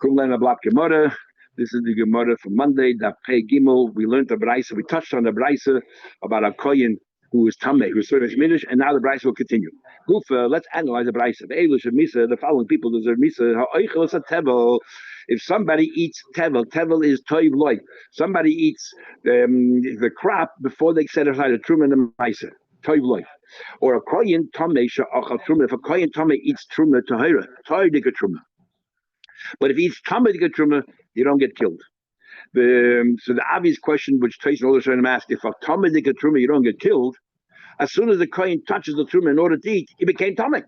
Kumlena Blab Gemara. This is the Gemara for Monday. Daf Pei Gimel. We learned the Brisa. We touched on the Brisa about a kohen who is Tameh, who is serving Minish, and now the Brisa will continue. Gufa, let's analyze the Brisa. The Elish of Misa, the following people deserve Misa. Ha'oichel is a tevel. If somebody eats tevel, tevel is toiv loy. Somebody eats the crop before they set aside a truma and a Brisa. Toiv loy. Or a kohen Tameh she'achal truma. If a kohen Tameh eats truma tahira, toiv dika truma. But if he eats Tameh dika truma, you don't get killed. So the obvious question, which Tyson Older trying to ask, if a Tameh dika truma, you don't get killed. As soon as the kohen touches the truma in order to eat, he became Tameh.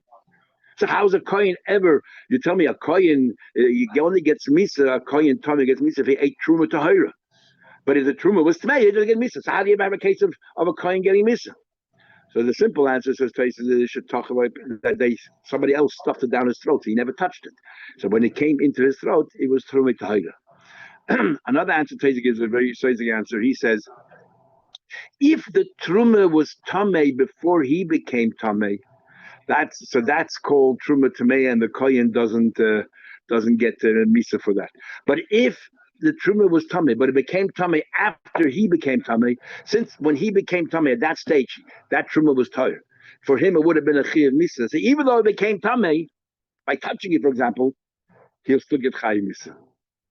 So how is a kohen ever? You tell me a kohen he only gets misa. A kohen Tameh gets misa if he ate truma tahira. But if the truma was tamei, he doesn't get misa. So how do you have a case of a kohen getting misa? So the simple answer, says Tyson, they should talk about that somebody else stuffed it down his throat. So he never touched it. So when it came into his throat, it was truma tahira. Another answer Tyson gives a very sizing answer. He says, if the truma was tamei before he became tamei, that's called truma tamei, and the kohen doesn't get misa for that. But if the truma was tamei, but it became tamei after he became tamei, since when he became tamei at that stage, that truma was tired. For him, it would have been a chiyuv misa. So even though it became tamei by touching it, for example, he'll still get chayuv misa,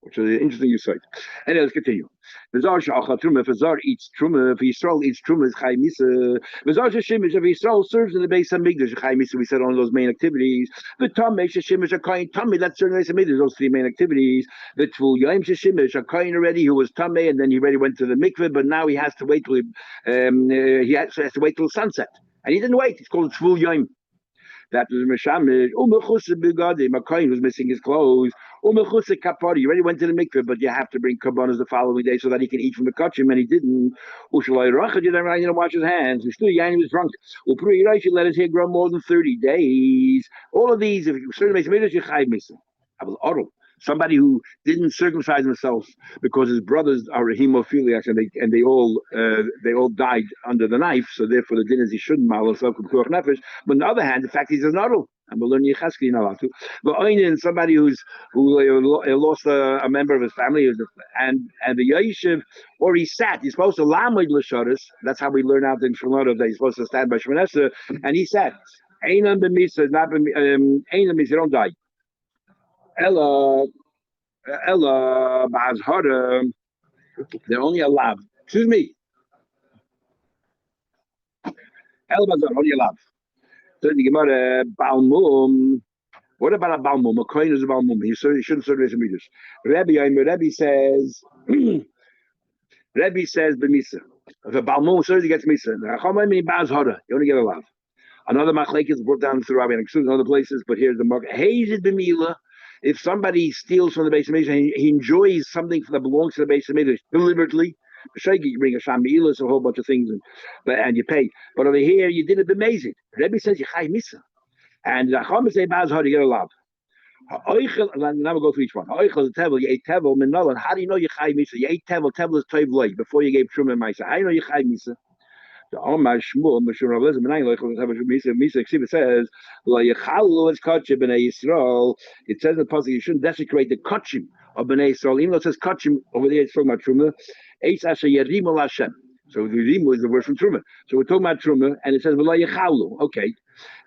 which is an interesting insight. Anyway, let's continue. V'zar she'achal truma, if a zar eats truma, if Yisrael eats truma, is chayuv misa. V'zar she'shimish, if Yisrael serves in the base of Migdash, chayuv misa. We said on those main activities. The tameh she'shimish a kohen tameh, that's serving the base of Migdash. Those three main activities. The tvul yom she'shimish a kohen already who was tameh, and then he already went to the mikveh, but now he has to wait till he has to wait till sunset, and he didn't wait. It's called tvul yom. That was Meshamish. A kohen who's missing his clothes. You already went to the mikveh, but you have to bring kabbanas the following day so that he can eat from the kachim, and he didn't. You didn't wash his hands. He was drunk. You let his hair grow more than 30 days. All of these, if you certainly make you chayv misa. Somebody who didn't circumcise themselves because his brothers are hemophiliacs and they all died under the knife, so therefore the din is he shouldn't mal himself with nefesh. But on the other hand, the fact he's an adult, and we'll learn Yecheskel not allowed to. But somebody who lost a member of his family, and the yeshiv, or he sat. He's supposed to lamed l'sharis. That's how we learn out in Shemona that he's supposed to stand by Shmonesa, and he sat. Einam b'misa, not einam b'misa. You don't die. Ella Ba'azhara, they're only allowed. Excuse me. Ella Ba'azhara, only allowed. So the Gemara, Balmum. What about a Balmum? A coin is a Balmum. He shouldn't serve his meters. Rebbe says, B'misa. If a Balmum serves, he gets Misa. You only get allowed. Another machlekes is brought down through Rabbi and in other places, but here's the mark. Hazed B'mila. If somebody steals from the base of Midrash, he enjoys something that belongs to the base of Midrash deliberately. You bring a shamilas, a whole bunch of things, and you pay. But over here, you did it amazing. Rebbe says you chayv misa, and the Chacham say baz how to get allowed. Now we'll go through each one. Ha'oichel tevel, you ate tevel minolan. How do you know you chayv misa? You ate tevel. Tevel is toiv loy before you gave truma and misa. How do you know you chayv misa? The Omar Shmuel, Mishur Rav Lezer, Menay Loichel Misa. It says, "La Yechalu es Kachim b'nei Yisrael." It says in the pasuk you shouldn't desecrate the Kachim of b'nei Yisrael. Even though it says Kachim over there, it's talking about Truma. Eis Asher Yerimu Lashem. So the Yerimu is the word from Truma. So we're talking about Truma, and it says "La Yechalu." Okay,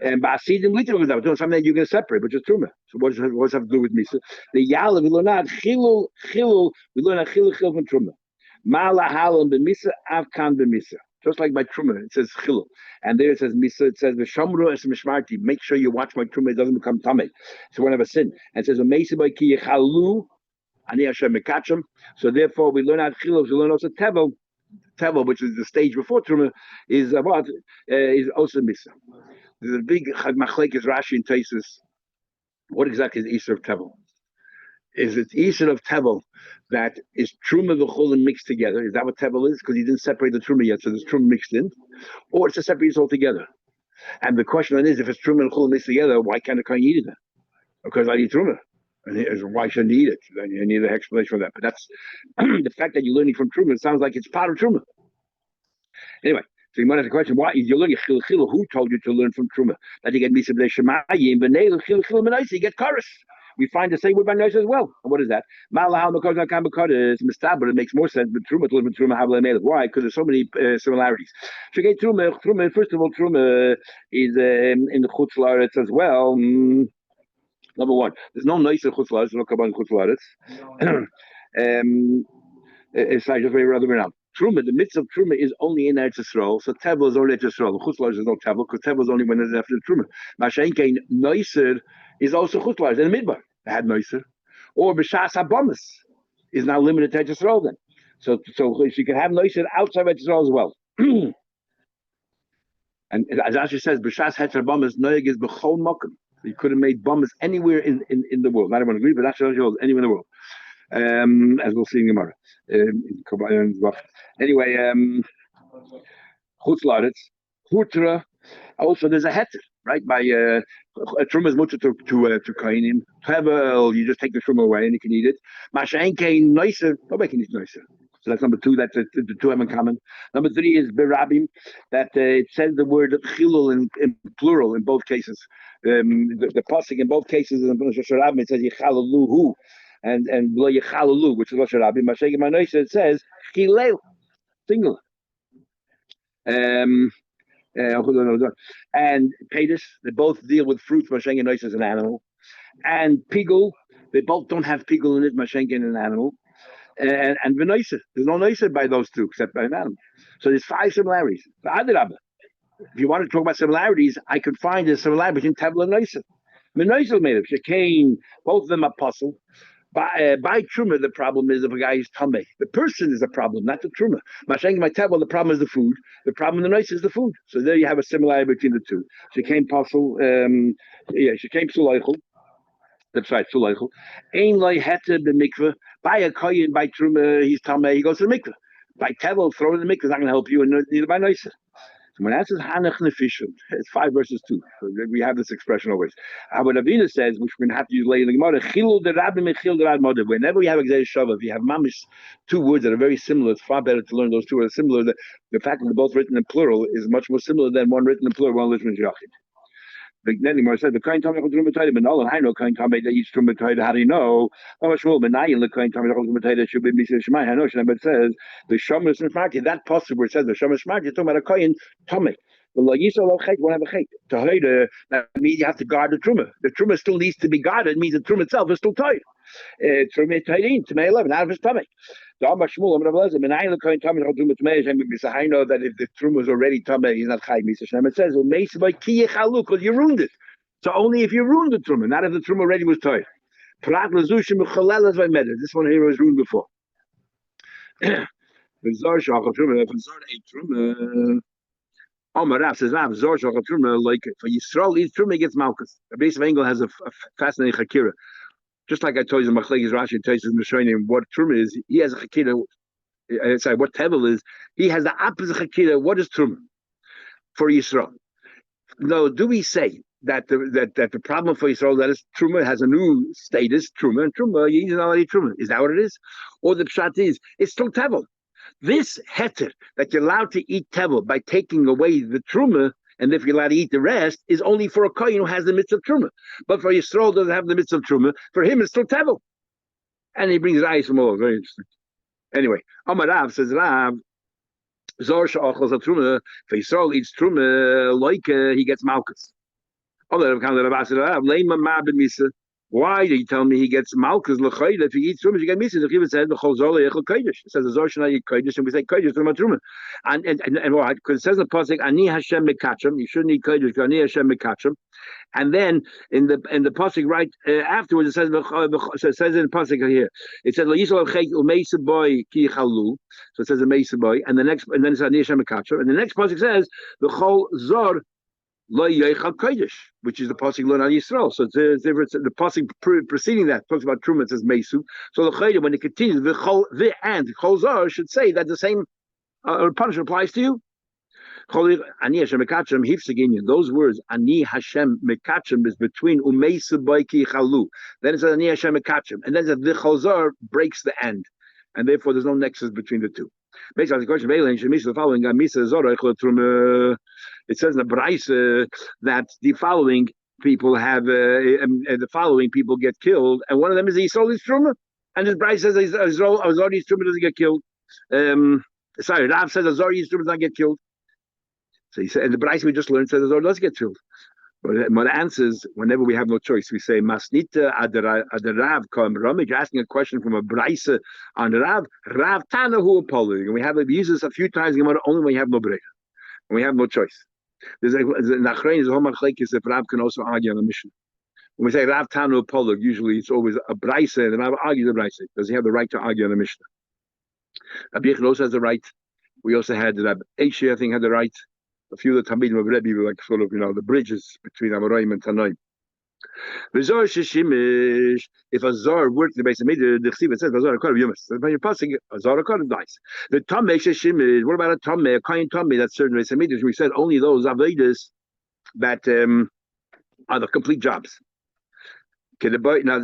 and Ba'asidim Litter was that. We're doing something that you're going to separate, but just Truma. So what does it have to do with Misa? The Yalav we learn out Chilul. We learn out Chilul from Truma. Mala Halam b'Misa Avkan b'Misa. Just like by Truma, it says Chilul. And there it says Misa, it says V'shamru es mishmarti. Make sure you watch my Truma, it doesn't become Tameh. So whenever sin. And it says V'meisi by ki yechalu, ani Hashem mekachem. So therefore we learn out Chilul, we learn also Tevel. Tevel, which is the stage before Truma, is also Misa. There's a big machlekes Rashi and Taisus. What exactly is Isser of Tevel? Is it Isser of Tevel that is Truma v'Chulin mixed together? Is that what Tevel is? Because he didn't separate the Truma yet, so there's Truma mixed in. Or it's a separate Yisrael together. And the question then is, if it's Truma and Chulin mixed together, why can't the Kohen eat it? Because I eat Truma. And why shouldn't he eat it? Then you need an explanation for that. But that's the fact that you're learning from Truma, it sounds like it's part of Truma. Anyway, so you might ask the question, why you're learning Chil Chil? Who told you to learn from Truma? That you get Misa B'nei Shemayim, B'nei Chil Chil Menaisi, you get chorus. we find the same word by noise as well. And what is that? It makes more sense. But truma, why? Because there's so many similarities. Truma, first of all, truma is in the chutz laaretz as well. Number one, there's no nicer chutz laaretz, no kabbalah chutz laaretz. It's like just way other way around. Truma, the mitzvah of Truma is only in Eretz Yisrael, so Tevel is only Eretz Yisrael. Chutz laaretz is no Tevel, because Tevel is only when it's after the Truma. Mashenkein Noiser is also chutz laaretz in the Midbar. They had Noiser. Or B'shas Habamas is now limited to Eretz Yisrael then. So she can have Noiser outside Eretz Yisrael as well. And as Ashi says, B'shas Hetzer Habamas Noeg is B'chol Mokum. You could have made Bamas anywhere in the world. Not everyone agrees, but that's anywhere in the world. As we'll see in Gemara. Anyway, chutz laaretz, hutra. Also, there's a heter, right? By truma is mutter to kainim. Tevel, you just take the truma away and you can eat it. Masha'enkein noiser, nobody can eat noiser. So that's number two. That's the two have in common. Number three is berabim, that it says the word chilul in plural in both cases. The pasuk in both cases in Berabim it says yichalaluhu. And lo yechalalu, which is Rosh Rabbi. Mashayim Manoisha, it says chilel, singular. And Pedis, they both deal with fruits. Mashayim Manoisha is an animal, and pigul, they both don't have pigul in it. Mashayim is an animal, and Venoisha, there's no noisha by those two except by an animal. So there's 5 similarities. If you want to talk about similarities, I could find a similarity between Tevel and Noisha. Menoisha made of Shekain, both of them are puzzle. By truma, the problem is if a guy is tameh. The person is the problem, not the truma. Mashayim my table, the problem is the food. The problem in the noise is the food. So there you have a similarity between the two. She came puzzle. She came sulaychel. That's right, sulaychel. Ein loy hete b'mikveh. By a koyin, by truma, he's tameh. He goes to the mikveh. By tevel, throw in the mikveh is not going to help you, and neither by noise. When that says Hanach Nefishim, it's 5 verses 2. So we have this expression always. What Avina says, which we're going to have to use later in the Gemara, Chilul de Rabbim and Chilul de Rad Modev. Whenever we have Exeter Shava, if you have mamish 2 words that are very similar, it's far better to learn those 2 are similar. The fact that they're both written in plural is much more similar than one written in plural, one written in Yachid. Then Gemara said, the kain tamei chol truma tayda, but no, I know kain tamei that eats truma tayda. How do you know? Shmuel benayin the kain tamei chol truma tayda should be mishnah shemai. I know, but it says the shomer shmarti. That possible where it says the shomer shmarti, you're talking about a kain tamei. The lo yisrael lo chait won't have a chait. Tahayda, that means you have to guard the truma. The truma still needs to be guarded. It means the truma itself is still tied. Truma taydin tamei 11 out of his stomach. I know that if the truma is already tamei, he's not chai mishnah shem. It says because you ruined it. So only if you ruined the truma, not if the truma already was tied. This one here was ruined before. Rav says, Zor Shachar Truma, like for Yisrael, each Truma gets Malchus. The base of Engel has a fascinating Chakira. Just like I told you, Machlekes Rashi tells you showing him what Truma is, he has a Chakira. Sorry, what Tevel is, he has the opposite Chakira. What is Truma for Yisrael? No, do we say that the problem for Yisrael that is Truma has a new status, Truma, and Truma, you don't already Truma. Is that what it is? Or the Pshat is, it's still Tevel. This heter that you're allowed to eat tevel by taking away the truma, and if you're allowed to eat the rest, is only for a kohen who has the mitzvah truma. But for Yisrael doesn't have the mitzvah truma. For him, it's still tevel. And he brings eyes from all over. Very interesting. Anyway, Amar Rav says, Rav, Zor she'achos truma. For Yisrael eats truma, like he gets malchus. Why do you tell me he gets malchus l'chayda? If he eats truma, he gets misa. The Chiva said the chol zola yechol kodesh. It says the zor shana eat kodesh, and we say kodesh from truma. And why? Because it says in the pasuk ani Hashem mekacham. You shouldn't eat kodesh because ani Hashem mekacham. And then in the pasuk right afterwards it says in the pasuk here it says yisrael chayk umeisa boy ki chalu. So it says a meisa boy, and then it says ani Hashem mekacham, and the next pasuk says the chol zor Lo Yechal Kodesh, which is the pasuk learned on Yisrael. So it's the pasuk preceding that talks about Truma. It says Mesu. So the Chayda, when it continues, the Chol Zar should say that the same punishment applies to you. Ani Hashem Mekachem Hifsegin. Those words Ani Hashem Mekachem is between Umesu Baiki Chalu. Then it says Ani Hashem Mekachem, and then it says the Chol Zar breaks the end, and therefore there's no nexus between the two. Basically, the question the following: it says in the Braise that the following people have the following people get killed, and one of them is he sold his truma, and his bride says Azori's truma doesn't get killed. Sorry, Rav says Azori's truma doesn't get killed. So he said, and the bride we just learned says Azor does get killed. But my answer is, whenever we have no choice, we say Masnita Adarav Kam Ramik. You're asking a question from a Braisa on Rav Tana who apologizing. And we use this a few times only when you have no break. When we have no choice. There's Nachrein is a Homachleikis if Rav can also argue on a mission. When we say Rav Tana apolog, usually it's always a Braisa and Rav argues the Braisa. Does he have the right to argue on a mission? Rabbi Yechon also has the right. We also had Rabbi Eishi, I think, had the right. A few of the Talmidim of Rebbe were like sort of, the bridges between Amoraim and Tanoim. If a Zor worked in the base of Midah, the Chsiv says, Azor Akar Yumas. When you're passing, Azor Akar dies. The Tomei Shishimish, what about a Tomei, a Kain Tomei that's certain base of Midah? We said only those Avedas that are the complete jobs. Okay, now,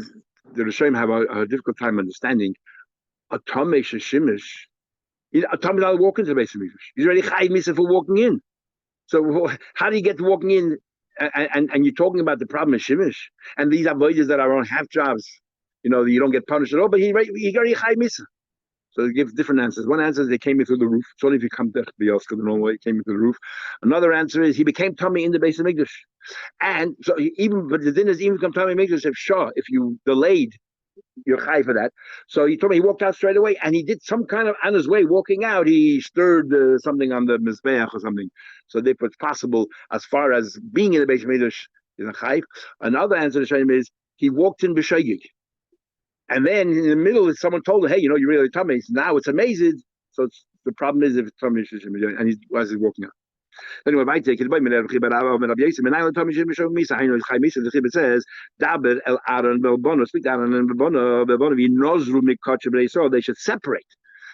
the Rishonim have a difficult time understanding. A Tomei Shishimish, a Tomei doesn't walk into the base of Midah. He's already Chayiv Misa for walking in. So how do you get walking in and you're talking about the problem of Shimish and these avoiders that are on half jobs, you don't get punished at all, but he got a Chai Misa. So they give different answers. One answer is they came in through the roof. It's only if you come to the Oscar the normal way, he came in through the roof. Another answer is he became tummy in the base of Mikdash. And so but the din is even become tummy Mikdash if you delayed, you're high for that. So he told me he walked out straight away, and he did some kind of on his way walking out. He stirred something on the mizbeach or something. So therefore, it's possible as far as being in the Beis Mikdash is a chayv. Another answer to Shem is he walked in b'shayik, and then in the middle, someone told him, "Hey, you're really tummy." Now it's amazing. So the problem is if it's tummy, and he's walking out. Anyway, I take it by Rabbi Yosef. And I will tell me, it says, "Daber el Aaron belbono." Speak Aaron and belbono. Belbono vi nozru mikachim bnei Yisrael. They should separate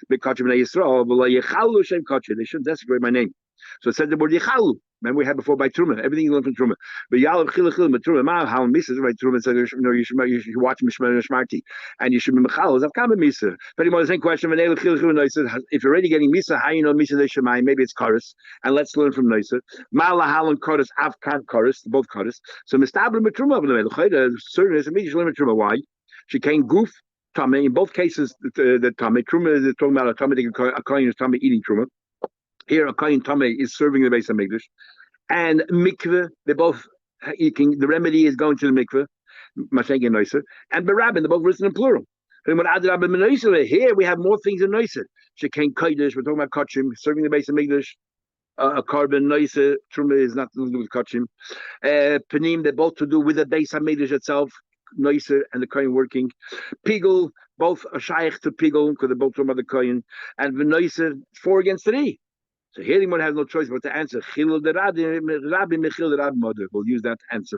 mikachim bnei Yisrael. V'lo yechalu shem kachim. They shouldn't desecrate my name. So it said the word yechalu. Remember we had before by Truma. Everything you learn from Truma. But Yalav Chilachil Truma Ma how Misa right Truma said you should watch Mishmar Shmarti and you should be Mechal Zav Kama Misa. Very much the same question when if you're already getting Misa, how you know Misa they Shemai, maybe it's Chorus. And let's learn from Noisa. Mala Halan Chorus, Avkan Chorus, both Chorus. So Mistabra Truma of the certain is immediately learn Truma. Why? She came goof Tame. In both cases the Tame Truma is talking about a Tame a coin is Tame eating Truma. Here, a Kain Tameh is serving the base of Mikdash, and mikveh. They both eating. The remedy is going to the mikveh, Masheng and Noiser, and Barabin. They're both written in plural. Here we have more things in Noiser. Shekain Kodesh. We're talking about Kachim serving the base of Mikdash. A carbon Noiser Truma is nothing to do with Kachim. Panim. They're both to do with the base of Mikdash itself. Noiser and the Kain working. Pigel. Both are shaykh to Pigel because they're both talking about the Kain. And Noiser 4 against 3. So here anyone has no choice but to answer. We'll use that answer.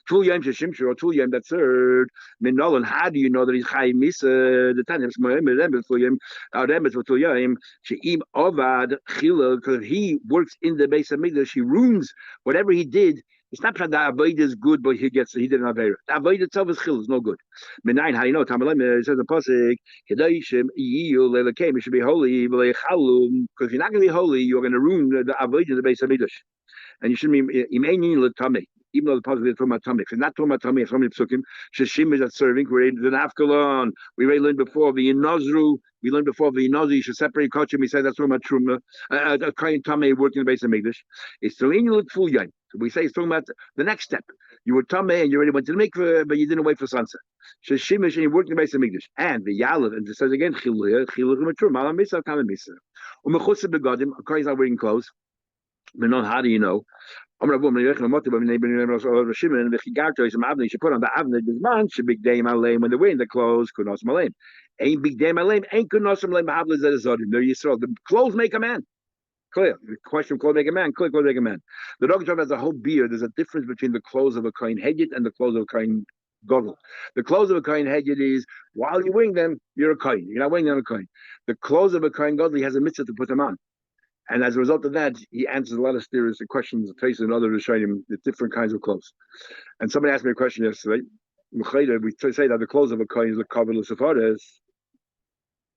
Tul Yom Sheshimshir or Tul Yom that third. Minolan, how do you know that he's Chai Misa? The Tanya Tul Yom Sheim Ovad Chila, because he works in the base of Mikdash, he ruins whatever he did. It's not that the avoid is good, but he did an avoid. The avoid itself is chil, is no good. Menayin, how do you know? It says the pasuk, Kedayishim Iyu Lelekem. It should be holy, because if you're not going to be holy, you're going to ruin the avoid in the base of Mikdash, and you shouldn't be imeinin letame. Even though the pasuk is talking about tummy, if it's not talking about tummy, it's from the psukim. Sheshim is at serving. We're in the nafkalon. We already learned before the inozru. We learned before the inozru. You should separate kachim. We said that's talking about truma. A kain tummy working in the base of Mikdash. It's still in you full yain. So we say it's talking about the next step. You were tummy and you already went to the mikveh, but you didn't wait for sunset. Sheshimish and you worked in the base of Mikdash. And the yalav, and it says again, chiluya truma. Malam misa, kama misa. Umechutz begadim. A kain's not wearing clothes. Menon, how do you know? If you put on the avnei bisman, should big day malay when they're wearing the clothes. Kunos malay ain't big day malay ain't kunos malay mahavlas that is zodim. There you saw the clothes make a man. Clear. The question of clothes make a man. Clear clothes make a man. The Rosh Hashanah has a whole beer. There's a difference between the clothes of a kohen hedyot and the clothes of a kohen gadol. The clothes of a kohen hedyot is while you're wearing them, you're a kohen. You're not wearing them a kohen. The clothes of a kohen gadol, he has a mitzvah to put them on. And as a result of that, he answers a lot of serious questions, faces and others showing him the different kinds of clothes. And somebody asked me a question yesterday. We say that the clothes of a kohen is the cover of sepharis,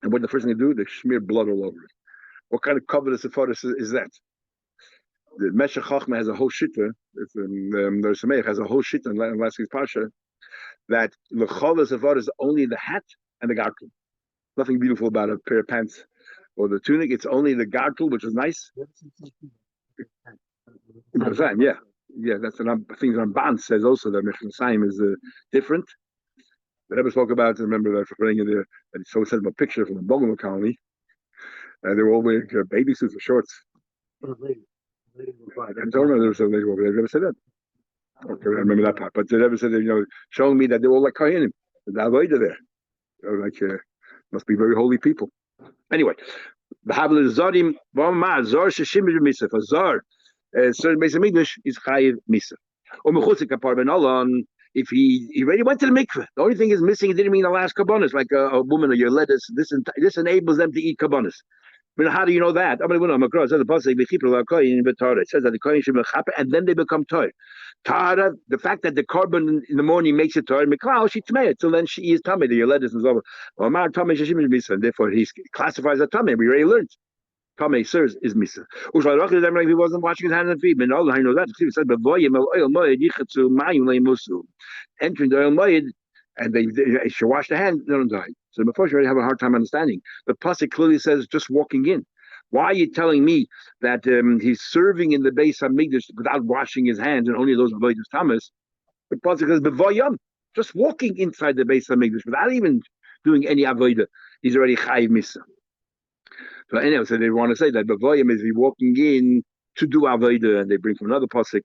and what the first thing they do, they smear blood all over it. What kind of cover of sepharis is that? The Meshech Chochmah has a whole shitta. The Sameach has a whole shitta in last week's parsha that L'cholas Avad is only the hat and the gartel. Nothing beautiful about a pair of pants or the tunic. It's only the gartel, which is nice. Yeah, that's what things on Ban says also that Mechnasaim is different. The Rebbe spoke about, remember that bringing the, and so sent him a picture from the Bogomil colony. They were all wearing baby suits or shorts. I don't know, there was a lady over there. Never said that. Okay, I remember that part. But they never said, showing me that they were all like Kohanim. The Avodah there. Must be very holy people. Anyway, the Havla Zarim, Zar Shishim Misa. For Zar, certain base of English is Chayiv Misa. If he already went to the mikveh, the only thing is missing, it didn't mean the last kabbanis, like a woman or your lettuce. This enables them to eat kabbanis. But how do you know that? It says that the kohen should be chaper, and then they become toy. Tara, the fact that the carbon in the morning makes it toy, miklau she tmei, till then she is tamei. Your lettuce is over. And therefore he classifies as tamei. We already learned. Tamei serves is misa. If he wasn't washing his hands and feet, but all I know that it said entering the oil moed, and they should wash their hands, they don't die. So before you already have a hard time understanding. The pasuk clearly says just walking in. Why are you telling me that he's serving in the Beis Hamikdash without washing his hands and only those avodas tamas? The pasuk says b'voyam, just walking inside the Beis Hamikdash without even doing any avodah, he's already chayiv misa. So anyway, so they want to say that b'voyam is he walking in to do avodah, and they bring from another pasuk.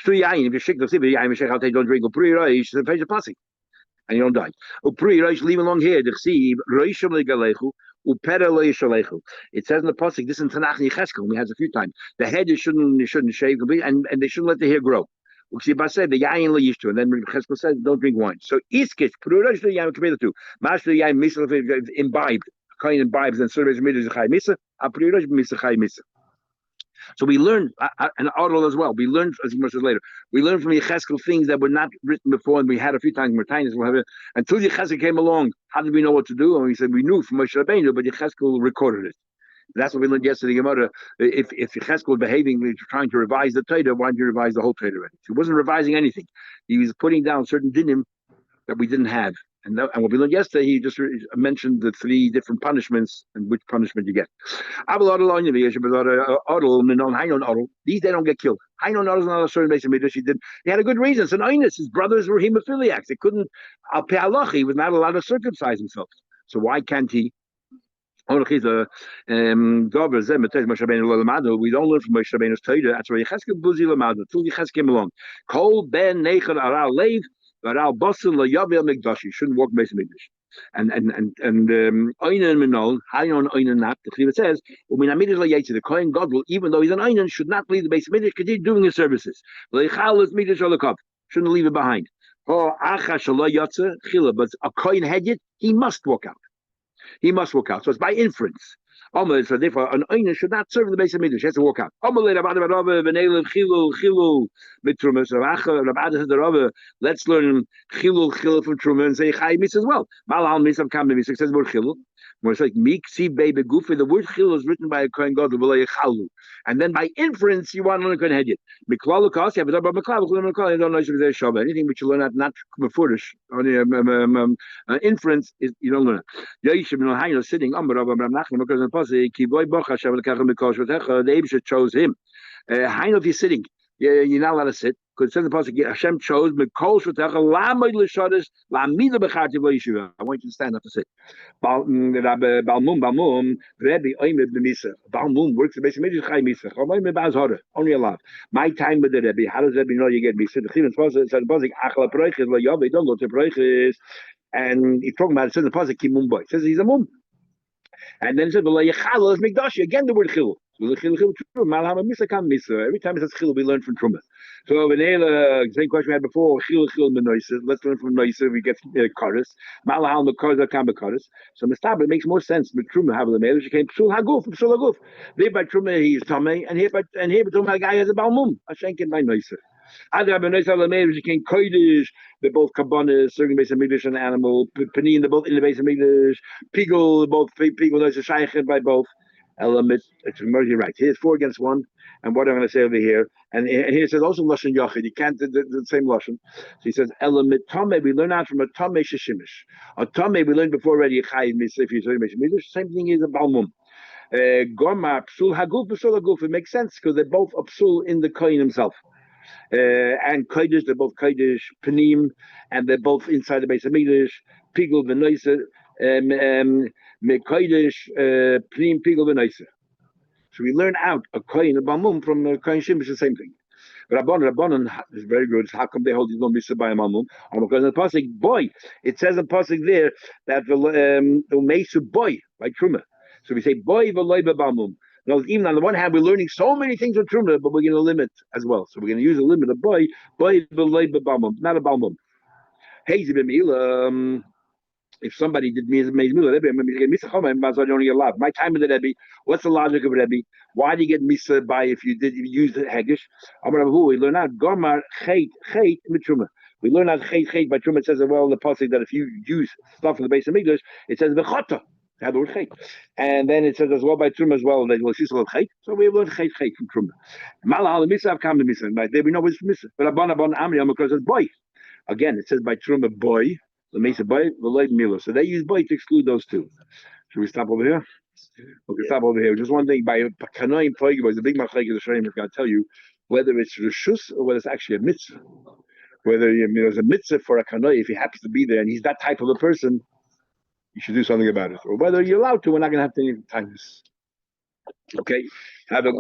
If you shake the sip, don't drink a pre-roish, then face the pasuk, and you don't die. Pre-roish, leave along here. It says in the pasuk, this in Tanakh Yecheskel, we has a few times. The head shouldn't shave completely, and they shouldn't let the hair grow. Said the yain lo yishtu, and then Yecheskel says don't drink wine. So iskis pre-roish the yain compared to master the yain misal imbibed, kind imbibes and serves midas chay misa, a pre-roish misa chay misa. So we learned, and Adol as well, we learned, as much as later, we learned from Yecheskel things that were not written before, and we had a few times, until Yecheskel came along, how did we know what to do? And we said, we knew from Moshe Rabbeinu, but Yecheskel recorded it. That's what we learned yesterday, Gemara. If Yecheskel was behaving, trying to revise the Torah, why didn't you revise the whole Torah already? He wasn't revising anything. He was putting down certain dinim that we didn't have. And what we learned yesterday, he just mentioned the 3 different punishments and which punishment you get. These, they don't get killed. He had a good reason. It's an einus. His brothers were hemophiliacs. They couldn't, he was not allowed to circumcise himself. So why can't he? We don't learn from Moshe Rabbeinu's Torah. That's why Yecheskel Buzi Lamadu. Till Yecheskel came along. Kol ben nechad aral leiv. You shouldn't walk Beis Hamikdash. And Einan Minol, Hayon Einan Nat, the Chiv says, the Kohen Gadol, even though he's an Einan, should not leave the Beis Hamikdash, continue doing his services. Shouldn't leave it behind. But a Kohen Hedjit, he must walk out. He must walk out. So it's by inference. So therefore, an Einan should not serve in the Beis Hamikdash. He has to walk out. Let's learn chilul from Truma and say chai mis as well. Malal mis of kam mis says word chilul. When it's like miksi baby goofy, the word chilul is written by a kohen gadol v'lo, and then by inference you want to learn a kohen hedjit. Miklalukas, yeah, but you don't know if there's shabbat. Anything which you learn not beforish, only inference is you don't learn it. Yeshim no hayno sitting on Rav Nachman because in pasuk kiboy bocha shavel kachem mikosh v'techa. The Eibusha chose him. Hayno if you're sitting. You're not allowed to sit because it says the pasuk Hashem chose Mikol Shv'techa Lamid L'Shadas Lamida B'Chartiv L'Yeshiva. I want you to stand up to sit. Balmum Rebbe Oimed B'Misa. Balmum works the basic Midrash Chai Misa. Oimed B'Azhara only allowed. My time with the Rebbe. How does Rebbe know you get Misa? The Chivin Pasuk said the pasuk Achla Proiches LaYaveh. Don't go to Proiches. And he's talking about it says the pasuk Kimum Boy. It says he's a mum. And then it says V'Layechal is Mikdashi. Again the word Chil. Every time it says chil, we learn from Truma. So same question we had before. Let's learn from Noisa. We get chorus. Malahal mekazah kam bekaris. So Mistabra makes more sense. With Truma have the male. She came psul haguf. There by Truma he is tamei, and here by Truma the guy has a balmum. A shenkin by Noisa. Other by Noisa the male she came kodesh. They're both kabbanas, serving Beis Hamikdash and animal. Panin, they're both in the Beis Hamikdash. Pigul, both Pigul Noisa shaykhed by both. element. It's you're right. Here's 4 against 1, and what I'm going to say over here, and here it says also lashon yachid. You can't do the same lashon. So he says element tame. We learn out from a tame sheshimish. A tame we learned before already. Chayiv misle if you say misle. Same thing is a balmum. Gorma psul haguf psul haguf. It makes sense because they're both a psul in the kohen himself. And kodesh, they're both kodesh panim, and they're both inside the base of Mikdash. Pigul v'noisa, kodesh panim pigul v'noisa. So we learn out a kohen a balmum from a kohen shimish, the same thing. Rabbanon is very good. How come they hold you don't be by a malmum? Because in the pasuk boy, it says in pasuk there that the meisu boy like truma. So we say boy v'loy b'balmum. Now, even on the one hand, we're learning so many things with truma, but we're going to limit as well. So we're going to use a limit of boy v'loy b'balmum, not a balmum. Hey, if somebody did me Rebbe, only get allowed. My time of the Rebbe, what's the logic of Rebbe? Why do you get misa by if you use the Hagish? We learn out Gomar Chet Mitruma. We learn out Chet by Truma. It says well in the pasuk that if you use stuff from the base of English, it says V'chota. Had the word Chet. And then it says as well by Truma as well, that Chet. So we learn Chet from Truma. Malal Misa have come to Misa. Right there we know it's Misa. But Abban Amri Amakar says boy. Again, it says by Truma boy. The Mesa boy, the light Milo. So they use boy to exclude those two. Should we stop over here? Okay, stop over here. Just one thing by Kanoim Toiga is a big machlek of the Shrayim is going to tell you whether it's Rishus or whether it's actually a mitzvah. Whether there's a mitzvah for a Kanoi, if he happens to be there and he's that type of a person, you should do something about it. Or whether you're allowed to, we're not going to have to any time. Okay, have a good